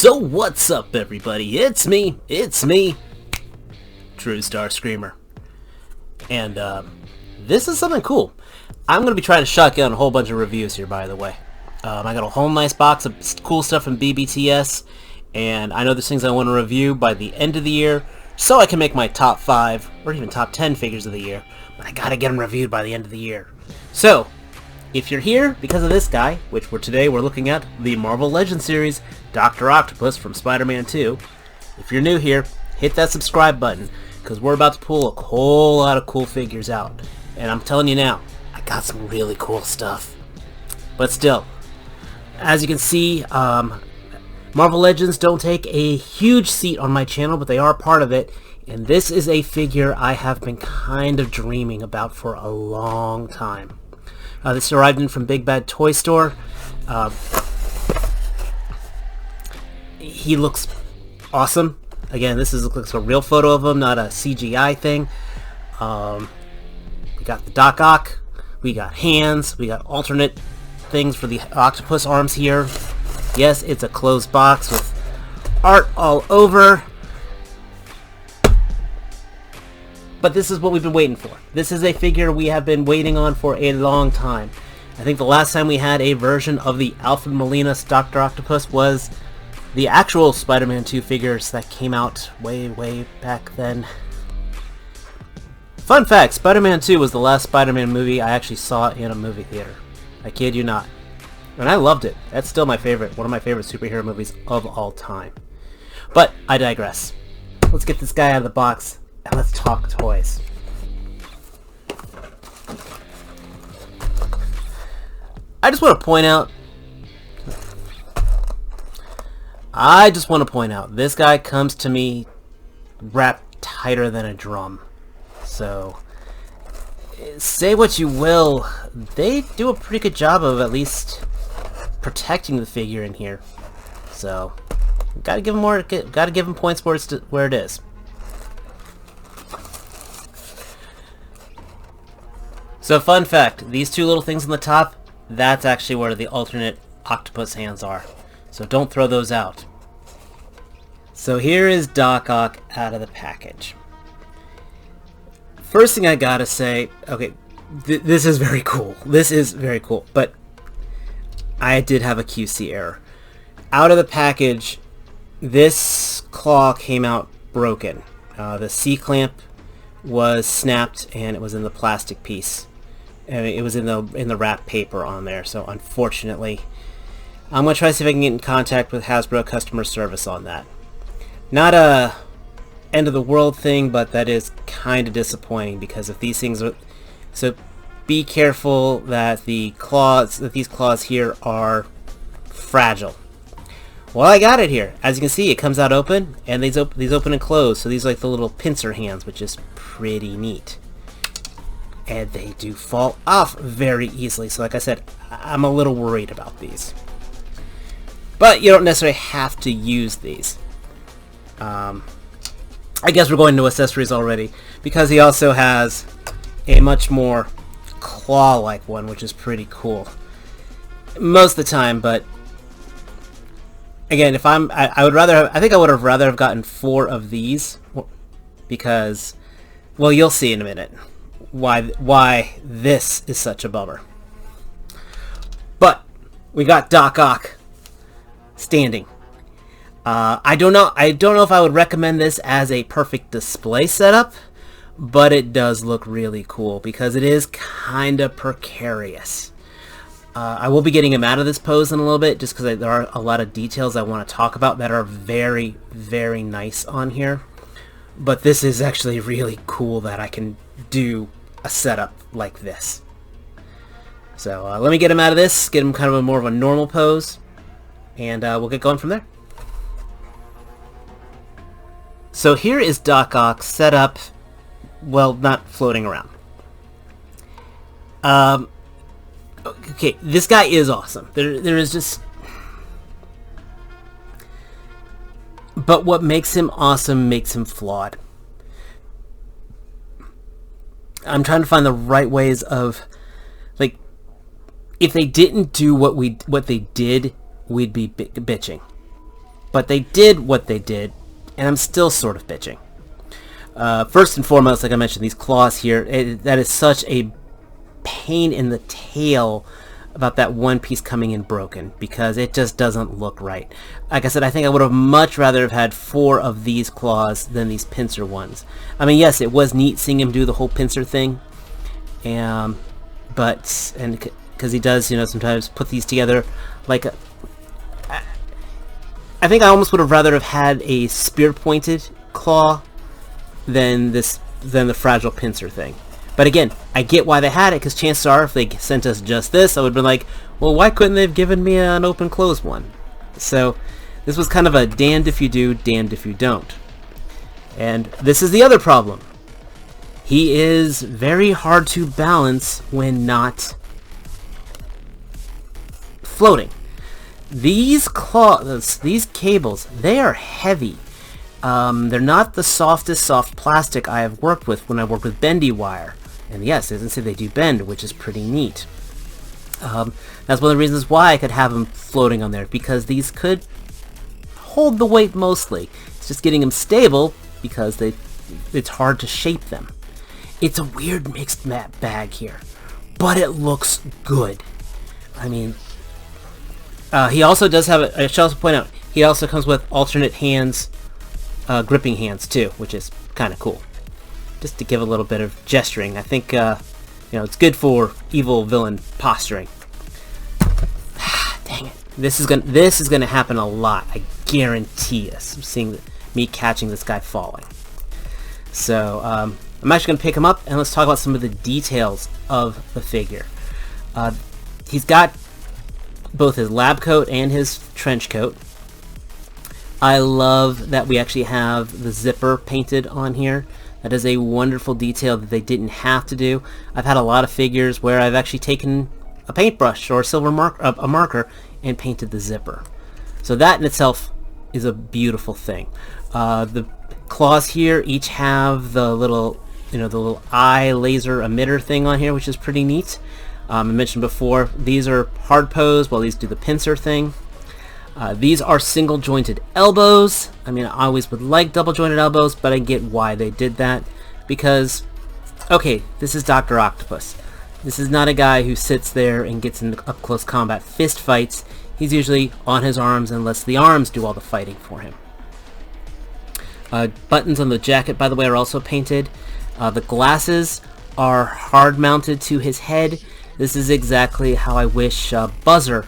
So what's up, everybody? It's me, True Star Screamer. And this is something cool. I'm going to be trying to shotgun a whole bunch of reviews here, by the way. I got a whole nice box of cool stuff from BBTS, and I know there's things I want to review by the end of the year, so I can make my top 5, or even top 10 figures of the year, but I gotta get them reviewed by the end of the year. So, if you're here because of this guy, which today we're looking at the Marvel Legends series, Doctor Octopus from Spider-Man 2. If you're new here, hit that subscribe button, because we're about to pull a whole lot of cool figures out. And I'm telling you now, I got some really cool stuff. But still, as you can see, Marvel Legends don't take a huge seat on my channel, but they are part of it. And this is a figure I have been kind of dreaming about for a long time. This arrived in from Big Bad Toy Store. He looks awesome. Again, this looks a real photo of him, not a CGI thing. We got the Doc Ock. We got hands. We got alternate things for the octopus arms here. Yes, it's a closed box with art all over. But this is what we've been waiting for. This is a figure we have been waiting on for a long time. I think the last time we had a version of the Alfred Molina's Doctor Octopus was the actual Spider-Man 2 figures that came out way back then. Fun fact, Spider-Man 2 was the last Spider-Man movie I actually saw in a movie theater. I kid you not. And I loved it. That's still my favorite, one of my favorite superhero movies of all time. But I digress. Let's get this guy out of the box and let's talk toys. I just want to point out, this guy comes to me wrapped tighter than a drum. So, say what you will, they do a pretty good job of at least protecting the figure in here. So, gotta give him points where it is. So, fun fact, these two little things on the top, that's actually where the alternate octopus hands are. So don't throw those out. So here is Doc Ock out of the package. First thing I gotta say, okay, this is very cool. This is very cool, but I did have a QC error. Out of the package, this claw came out broken. The C-clamp was snapped and it was in the plastic piece. It was in the wrap paper on there, so unfortunately, I'm going to try to see if I can get in contact with Hasbro customer service on that. Not a end of the world thing, but that is kind of disappointing because if these things are... So be careful that these claws here are fragile. Well, I got it here. As you can see, it comes out open, and these open and close, so these are like the little pincer hands, which is pretty neat. And they do fall off very easily. So like I said, I'm a little worried about these. But you don't necessarily have to use these. I guess we're going to accessories already. Because he also has a much more claw-like one, which is pretty cool. Most of the time, but... Again, if I would rather... I think I would have rather have gotten 4 of these. Because... Well, you'll see in a minute why this is such a bummer. But we got Doc Ock standing. I don't know if I would recommend this as a perfect display setup, but it does look really cool because it is kind of precarious. I will be getting him out of this pose in a little bit just because there are a lot of details I want to talk about that are very, very nice on here. But this is actually really cool that I can do a setup like this. So let me get him out of this, get him kind of more of a normal pose, and we'll get going from there. So here is Doc Ock set up, well, not floating around. Okay, this guy is awesome. There is just... But what makes him awesome makes him flawed. I'm trying to find the right ways of, like, if they didn't do what they did, we'd be bitching. But they did what they did, and I'm still sort of bitching. First and foremost, like I mentioned, these claws here, that is such a pain in the tail about that one piece coming in broken, because it just doesn't look right. Like I said, I think I would have much rather have had 4 of these claws than these pincer ones. I mean, yes, it was neat seeing him do the whole pincer thing, but because he does, you know, sometimes put these together like I think I almost would have rather have had a spear-pointed claw than the fragile pincer thing. But again, I get why they had it, because chances are if they sent us just this, I would have been like, well, why couldn't they have given me an open-close one? So this was kind of a damned if you do, damned if you don't. And this is the other problem. He is very hard to balance when not floating. These claws, these cables, they are heavy. They're not the softest soft plastic I have worked with when I worked with bendy wire. And yes, it doesn't say they do bend, which is pretty neat. That's one of the reasons why I could have them floating on there, because these could hold the weight mostly. It's just getting them stable, because it's hard to shape them. It's a weird mixed bag here, but it looks good. I mean, he also does have, I should also point out, he also comes with alternate hands, gripping hands too, which is kind of cool. Just to give a little bit of gesturing. I think, you know, it's good for evil villain posturing. Dang it. This is gonna happen a lot. I guarantee us. I'm seeing me catching this guy falling. So, I'm actually gonna pick him up, and let's talk about some of the details of the figure. He's got both his lab coat and his trench coat. I love that we actually have the zipper painted on here. That is a wonderful detail that they didn't have to do. I've had a lot of figures where I've actually taken a paintbrush or a marker and painted the zipper. So that in itself is a beautiful thing. The claws here each have the little, you know, the little eye laser emitter thing on here, which is pretty neat. I mentioned before, these are hard pose, while these do the pincer thing. These are single jointed elbows. I mean, I always would like double jointed elbows, but I get why they did that. Because, okay, this is Doctor Octopus. This is not a guy who sits there and gets into up close combat fist fights. He's usually on his arms and lets the arms do all the fighting for him. Buttons on the jacket, by the way, are also painted. The glasses are hard mounted to his head. This is exactly how I wish Buzzer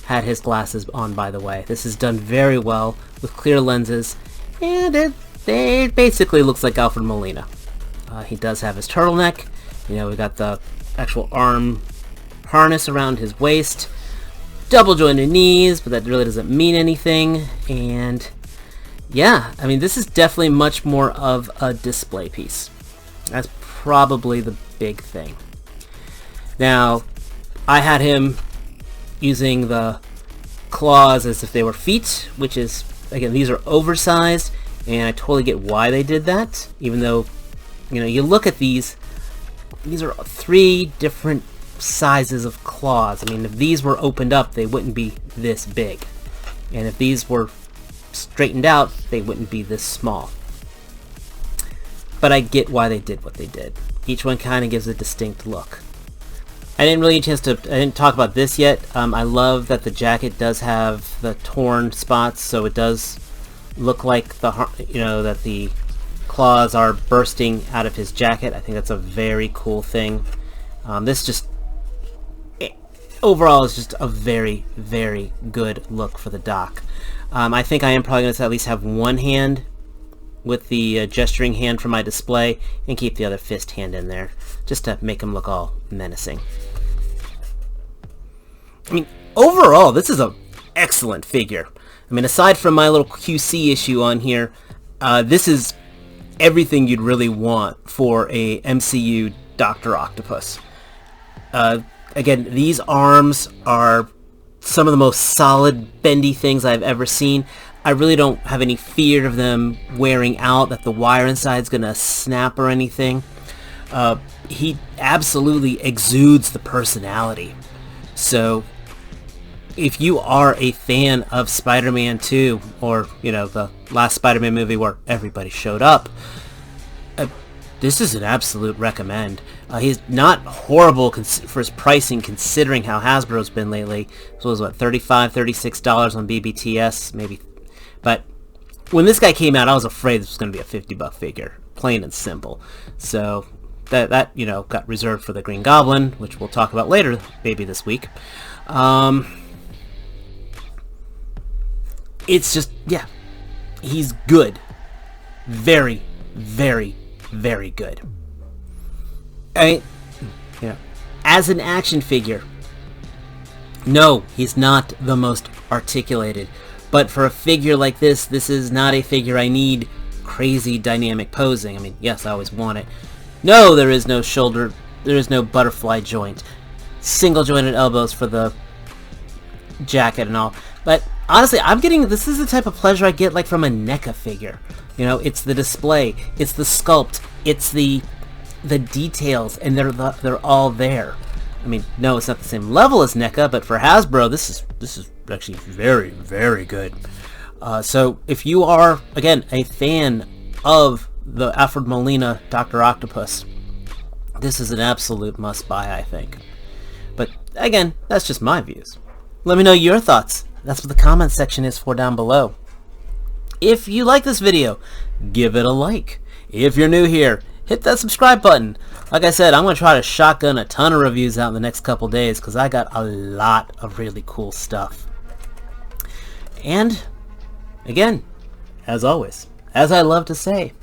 had his glasses on, by the way. This is done very well with clear lenses, and it basically looks like Alfred Molina. He does have his turtleneck. You know, we got the actual arm harness around his waist, double jointed knees, but that really doesn't mean anything. And yeah, I mean, this is definitely much more of a display piece. That's probably the big thing. Now, I had him using the claws as if they were feet, which is, again, these are oversized, and I totally get why they did that, even though, you know, you look at these are 3 different sizes of claws. I mean, if these were opened up, they wouldn't be this big, and if these were straightened out, they wouldn't be this small. But I get why they did what they did. Each one kind of gives a distinct look. I didn't really get a chance to, I didn't talk about this yet. I love that the jacket does have the torn spots, so it does look like that the claws are bursting out of his jacket. I think that's a very cool thing. This just, overall, is just a very, very good look for the Doc. I think I am probably going to at least have one hand with the gesturing hand for my display, and keep the other fist hand in there, just to make him look all menacing. I mean, overall, this is an excellent figure. I mean, aside from my little QC issue on here, this is everything you'd really want for a MCU Doctor Octopus. Again, these arms are some of the most solid, bendy things I've ever seen. I really don't have any fear of them wearing out, that the wire inside is going to snap or anything. He absolutely exudes the personality. So, if you are a fan of Spider-Man 2, or, you know, the last Spider-Man movie where everybody showed up, this is an absolute recommend. He's not horrible for his pricing, considering how Hasbro's been lately. So it was, what, $35, $36 on BBTS, maybe. But when this guy came out, I was afraid this was going to be a $50 figure, plain and simple. So that you know, got reserved for the Green Goblin, which we'll talk about later, maybe this week. It's just, yeah, he's good. Very, very, very good. You know, as an action figure, no, he's not the most articulated. But for a figure like this is not a figure I need crazy dynamic posing. I mean, yes, I always want it. No, there is no shoulder, there is no butterfly joint. Single jointed elbows for the jacket and all. But honestly, this is the type of pleasure I get like from a NECA figure. You know, it's the display, it's the sculpt, it's the details, and they're all there. I mean, no, it's not the same level as NECA, but for Hasbro, this is actually very, very good. So if you are, again, a fan of the Alfred Molina Doctor Octopus, this is an absolute must-buy, I think. But again, that's just my views. Let me know your thoughts. That's what the comment section is for down below. If you like this video, give it a like. If you're new here, hit that subscribe button. Like I said, I'm going to try to shotgun a ton of reviews out in the next couple days because I got a lot of really cool stuff. And, again, as always, as I love to say,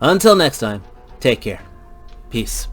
until next time, take care. Peace.